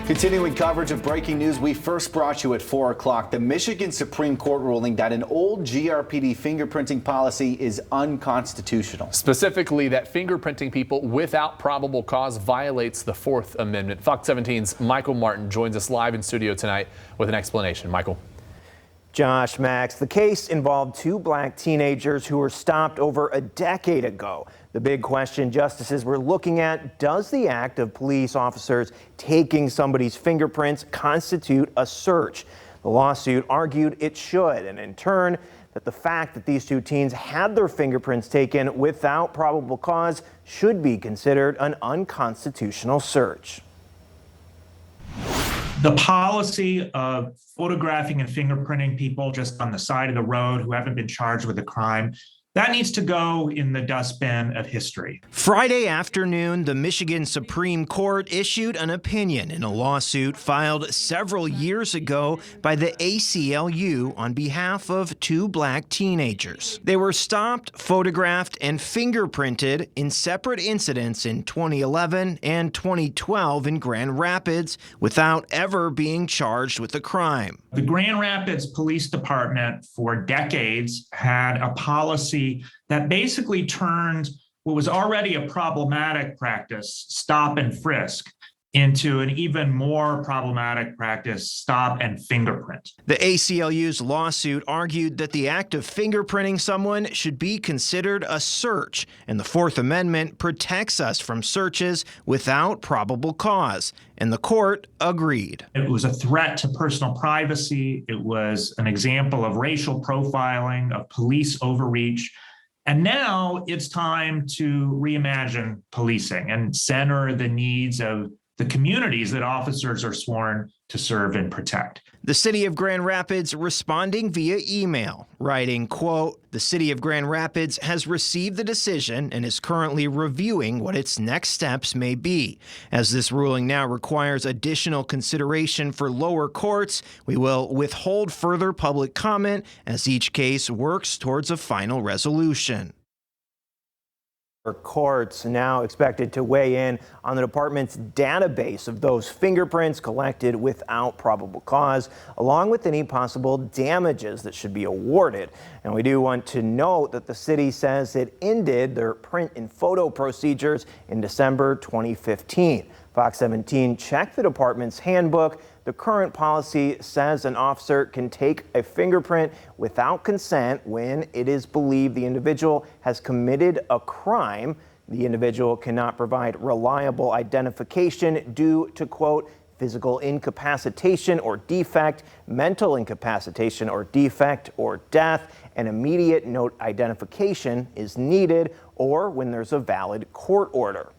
Continuing coverage of breaking news, we first brought you at 4 o'clock. The Michigan Supreme Court ruling that an old GRPD fingerprinting policy is unconstitutional. Specifically, that fingerprinting people without probable cause violates the Fourth Amendment. Fox 17's Michael Martin joins us live in studio tonight with an explanation. Michael. Josh, Max, the case involved two black teenagers who were stopped over a decade ago. The big question justices were looking at, does the act of police officers taking somebody's fingerprints constitute a search? The lawsuit argued it should, and in turn, that the fact that these two teens had their fingerprints taken without probable cause should be considered an unconstitutional search. The policy of photographing and fingerprinting people just on the side of the road who haven't been charged with a crime, that needs to go in the dustbin of history. Friday afternoon, the Michigan Supreme Court issued an opinion in a lawsuit filed several years ago by the ACLU on behalf of two black teenagers. They were stopped, photographed, and fingerprinted in separate incidents in 2011 and 2012 in Grand Rapids without ever being charged with a crime. The Grand Rapids Police Department for decades had a policy that basically turned what was already a problematic practice, stop and frisk, into an even more problematic practice, stop and fingerprint. The ACLU's lawsuit argued that the act of fingerprinting someone should be considered a search, and the Fourth Amendment protects us from searches without probable cause, and the court agreed. It was a threat to personal privacy. It was an example of racial profiling, of police overreach. And now it's time to reimagine policing and center the needs of the communities that officers are sworn to serve and protect. The city of Grand Rapids responding via email, writing, quote, "The city of Grand Rapids has received the decision and is currently reviewing what its next steps may be. As this ruling now requires additional consideration for lower courts, we will withhold further public comment as each case works towards a final resolution." Courts now expected to weigh in on the department's database of those fingerprints collected without probable cause, along with any possible damages that should be awarded. And we do want to note that the city says it ended their print and photo procedures in December 2015. Fox 17 checked the department's handbook. The current policy says an officer can take a fingerprint without consent when it is believed the individual has committed a crime. The individual cannot provide reliable identification due to, quote, physical incapacitation or defect, mental incapacitation or defect, or death, and immediate note identification is needed, or when there's a valid court order.